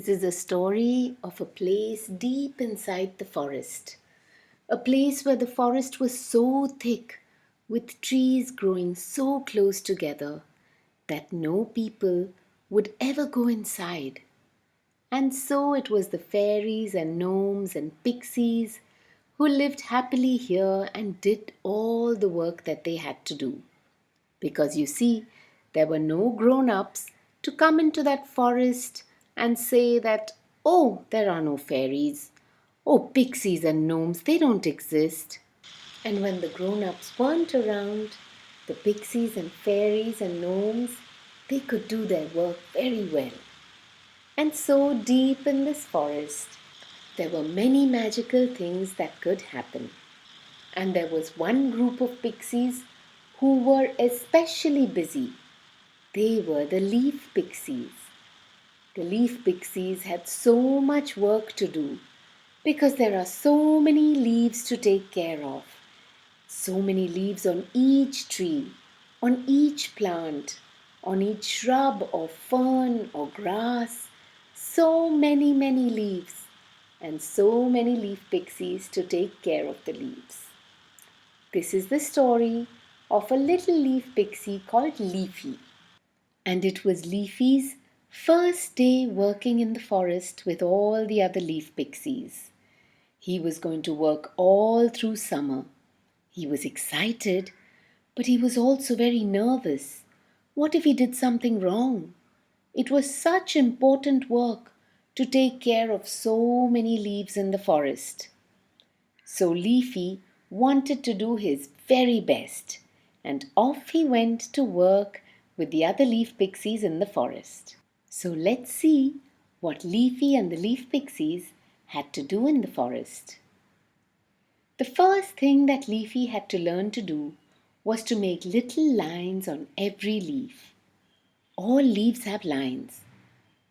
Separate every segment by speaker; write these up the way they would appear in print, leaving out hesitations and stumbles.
Speaker 1: This is a story of a place deep inside the forest. A place where the forest was so thick, with trees growing so close together, that no people would ever go inside. And so it was the fairies and gnomes and pixies who lived happily here and did all the work that they had to do. Because you see, there were no grown ups to come into that forest and say that, oh, there are no fairies. Oh, pixies and gnomes, they don't exist. And when the grown ups weren't around, the pixies and fairies and gnomes, they could do their work very well. And so deep in this forest, there were many magical things that could happen. And there was one group of pixies who were especially busy. They were the leaf pixies. The leaf pixies had so much work to do because there are so many leaves to take care of. So many leaves on each tree, on each plant, on each shrub or fern or grass. So many, many leaves, and so many leaf pixies to take care of the leaves. This is the story of a little leaf pixie called Leafie. And it was Leafie's first day working in the forest with all the other leaf pixies. He was going to work all through summer. He was excited, but he was also very nervous. What if he did something wrong? It was such important work to take care of so many leaves in the forest. So Leafy wanted to do his very best, and off he went to work with the other leaf pixies in the forest. So let's see what Leafy and the leaf pixies had to do in the forest. The first thing that Leafy had to learn to do was to make little lines on every leaf. All leaves have lines.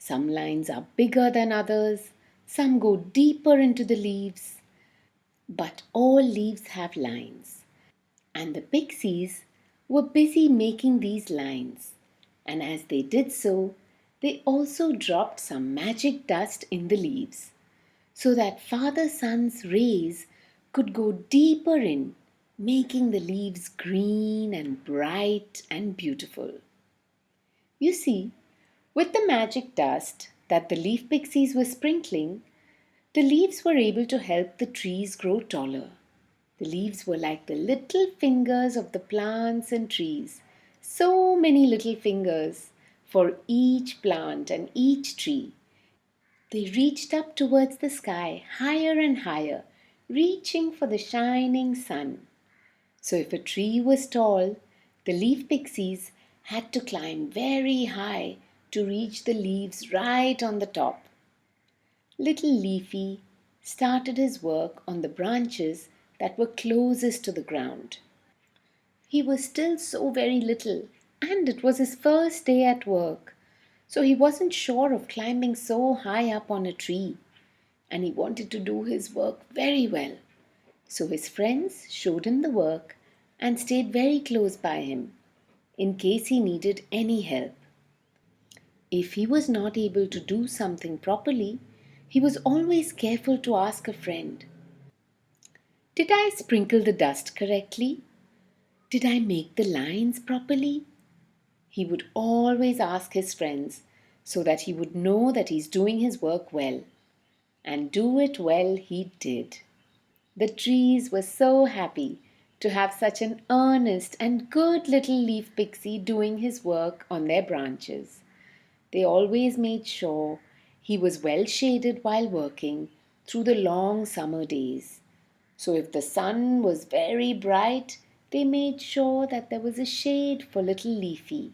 Speaker 1: Some lines are bigger than others, some go deeper into the leaves, but all leaves have lines. And the pixies were busy making these lines. And as they did so, they also dropped some magic dust in the leaves, so that Father Sun's rays could go deeper in, making the leaves green and bright and beautiful. You see, with the magic dust that the leaf pixies were sprinkling, the leaves were able to help the trees grow taller. The leaves were like the little fingers of the plants and trees. So many little fingers for each plant and each tree. They reached up towards the sky, higher and higher, reaching for the shining sun. So if a tree was tall, the leaf pixies had to climb very high to reach the leaves right on the top. Little Leafy started his work on the branches that were closest to the ground. He was still so very little, and it was his first day at work, so he wasn't sure of climbing so high up on a tree, and he wanted to do his work very well. So his friends showed him the work and stayed very close by him in case he needed any help. If he was not able to do something properly, he was always careful to ask a friend, "Did I sprinkle the dust correctly? Did I make the lines properly?" He would always ask his friends so that he would know that he's doing his work well. And do it well he did. The trees were so happy to have such an earnest and good little leaf pixie doing his work on their branches. They always made sure he was well shaded while working through the long summer days. So if the sun was very bright, they made sure that there was a shade for little Leafy.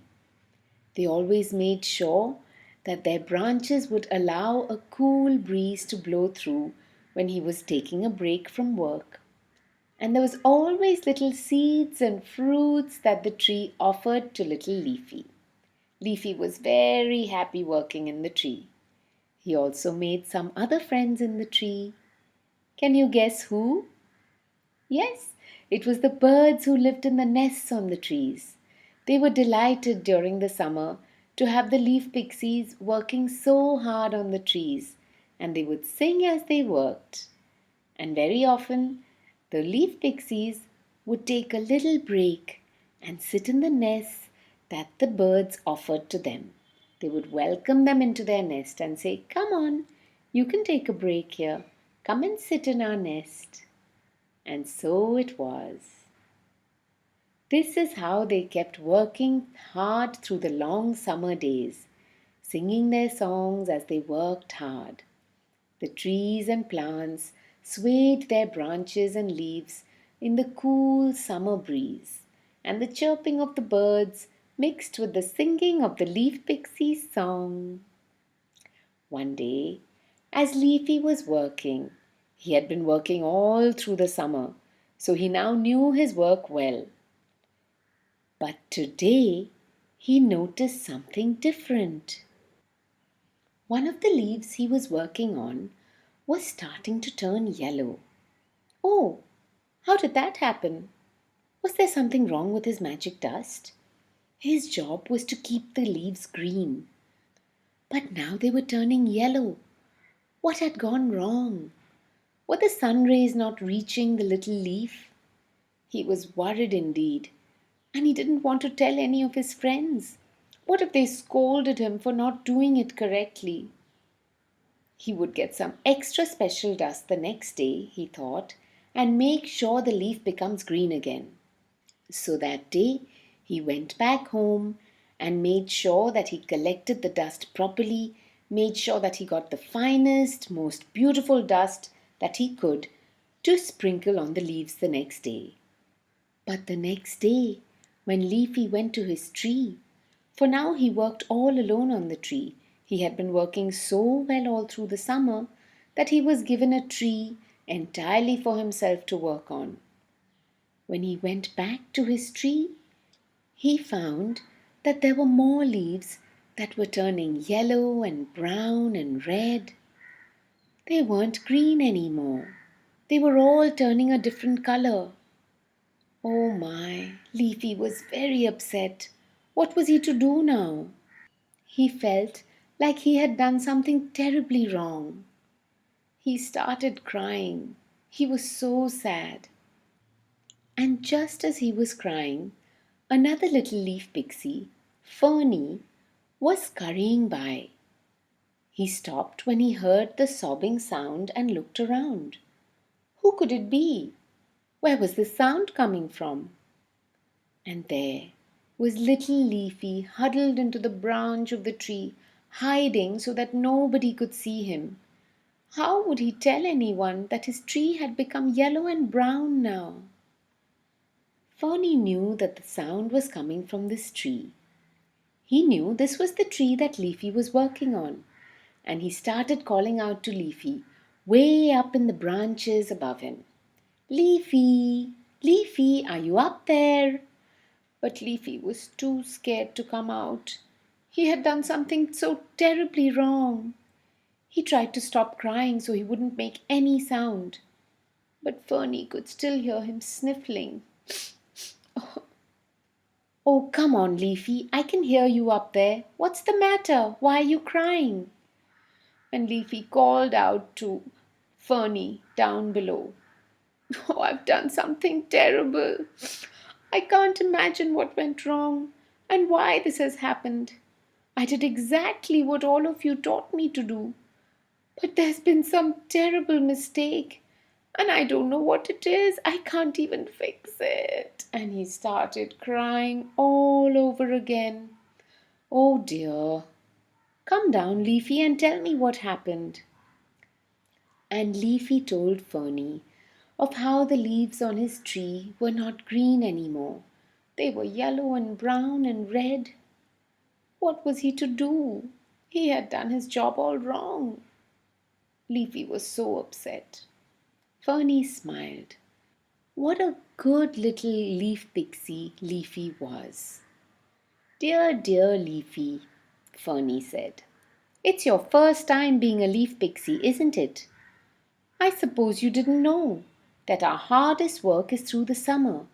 Speaker 1: They always made sure that their branches would allow a cool breeze to blow through when he was taking a break from work. And there was always little seeds and fruits that the tree offered to little Leafy. Leafy was very happy working in the tree. He also made some other friends in the tree. Can you guess who? Yes, it was the birds who lived in the nests on the trees. They were delighted during the summer to have the leaf pixies working so hard on the trees, and they would sing as they worked. And very often, the leaf pixies would take a little break and sit in the nests that the birds offered to them. They would welcome them into their nest and say, "Come on, you can take a break here. Come and sit in our nest." And so it was. This is how they kept working hard through the long summer days, singing their songs as they worked hard. The trees and plants swayed their branches and leaves in the cool summer breeze, and the chirping of the birds mixed with the singing of the leaf pixie's song. One day, as Leafy was working, he had been working all through the summer, so he now knew his work well. But today, he noticed something different. One of the leaves he was working on was starting to turn yellow. Oh, how did that happen? Was there something wrong with his magic dust? His job was to keep the leaves green, but now they were turning yellow. What had gone wrong? Were the sun rays not reaching the little leaf? He was worried indeed, and he didn't want to tell any of his friends. What if they scolded him for not doing it correctly? He would get some extra special dust the next day, he thought, and make sure the leaf becomes green again. So that day he went back home and made sure that he collected the dust properly, made sure that he got the finest, most beautiful dust that he could to sprinkle on the leaves the next day. But the next day, when Leafy went to his tree, for now he worked all alone on the tree. He had been working so well all through the summer that he was given a tree entirely for himself to work on. When he went back to his tree, he found that there were more leaves that were turning yellow and brown and red. They weren't green anymore. They were all turning a different color. Oh my, Leafy was very upset. What was he to do now? He felt like he had done something terribly wrong. He started crying. He was so sad. And just as he was crying, another little leaf pixie, Fernie, was scurrying by. He stopped when he heard the sobbing sound and looked around. Who could it be? Where was the sound coming from? And there was little Leafy huddled into the branch of the tree, hiding so that nobody could see him. How would he tell anyone that his tree had become yellow and brown now? Fernie knew that the sound was coming from this tree. He knew this was the tree that Leafy was working on, and he started calling out to Leafy, way up in the branches above him. "Leafy, Leafy, are you up there?" But Leafy was too scared to come out. He had done something so terribly wrong. He tried to stop crying so he wouldn't make any sound, but Fernie could still hear him sniffling. "Oh, come on, Leafy, I can hear you up there. What's the matter? Why are you crying?" And Leafy called out to Fernie down below. "Oh, I've done something terrible. I can't imagine what went wrong and why this has happened. I did exactly what all of you taught me to do. But there's been some terrible mistake, and I don't know what it is. I can't even fix it." And he started crying all over again. "Oh dear. Come down, Leafy, and tell me what happened." And Leafy told Fernie of how the leaves on his tree were not green anymore. They were yellow and brown and red. What was he to do? He had done his job all wrong. Leafy was so upset. Fernie smiled. What a good little leaf pixie Leafy was. "Dear, dear Leafy," Fernie said. "It's your first time being a leaf pixie, isn't it? I suppose you didn't know that our hardest work is through the summer.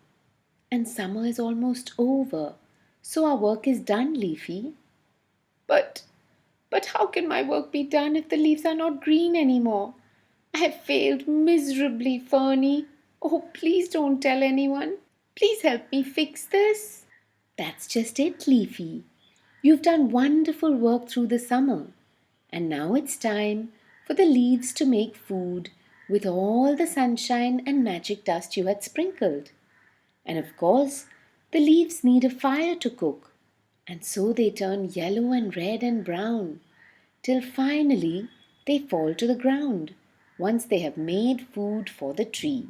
Speaker 1: And summer is almost over, so our work is done, Leafy." But, but how can my work be done if the leaves are not green anymore? I have failed miserably, Fernie. Oh, please don't tell anyone. Please help me fix this. That's just it, Leafie. You've done wonderful work through the summer, and now it's time for the leaves to make food with all the sunshine and magic dust you had sprinkled. And of course, the leaves need a fire to cook, and so they turn yellow and red and brown, till finally they fall to the ground once they have made food for the tree.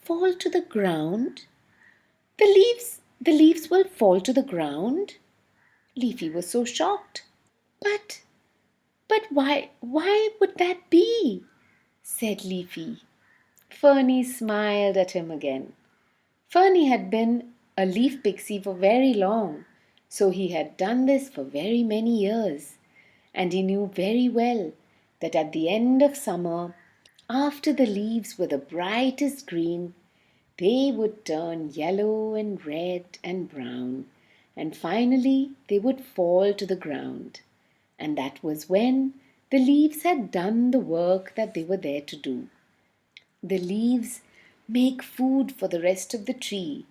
Speaker 1: Fall to the ground? The leaves will fall to the ground? Leafie was so shocked. But, but why would that be? Said Leafie. Fernie smiled at him again. Fernie had been a leaf pixie for very long, so he had done this for very many years, and he knew very well that at the end of summer, after the leaves were the brightest green, they would turn yellow and red and brown, and finally they would fall to the ground. And that was when the leaves had done the work that they were there to do. The leaves make food for the rest of the tree,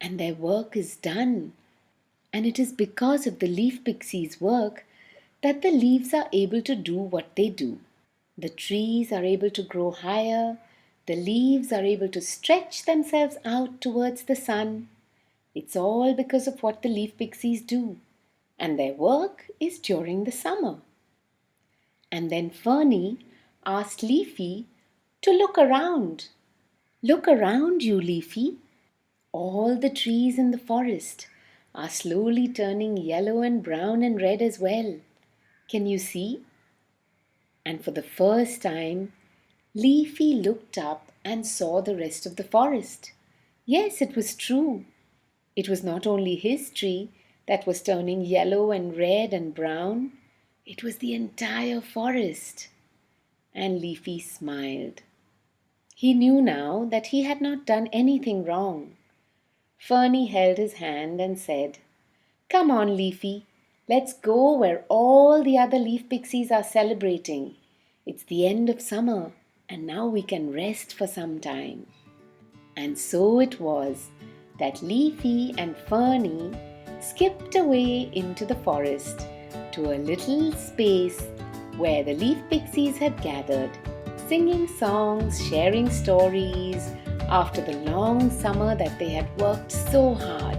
Speaker 1: and their work is done. And it is because of the leaf pixie's work that the leaves are able to do what they do. The trees are able to grow higher, the leaves are able to stretch themselves out towards the sun. It's all because of what the leaf pixies do, and their work is during the summer. And then Fernie asked Leafie to look around. Look around you, Leafie. All the trees in the forest are slowly turning yellow and brown and red as well. Can you see? And for the first time, Leafie looked up and saw the rest of the forest. Yes, it was true. It was not only his tree that was turning yellow and red and brown, it was the entire forest. And Leafie smiled. He knew now that he had not done anything wrong. Fernie held his hand and said, "Come on, Leafie, let's go where all the other leaf pixies are celebrating. It's the end of summer, and now we can rest for some time." And so it was that Leafie and Fernie skipped away into the forest to a little space where the leaf pixies had gathered, singing songs, sharing stories after the long summer that they had worked so hard.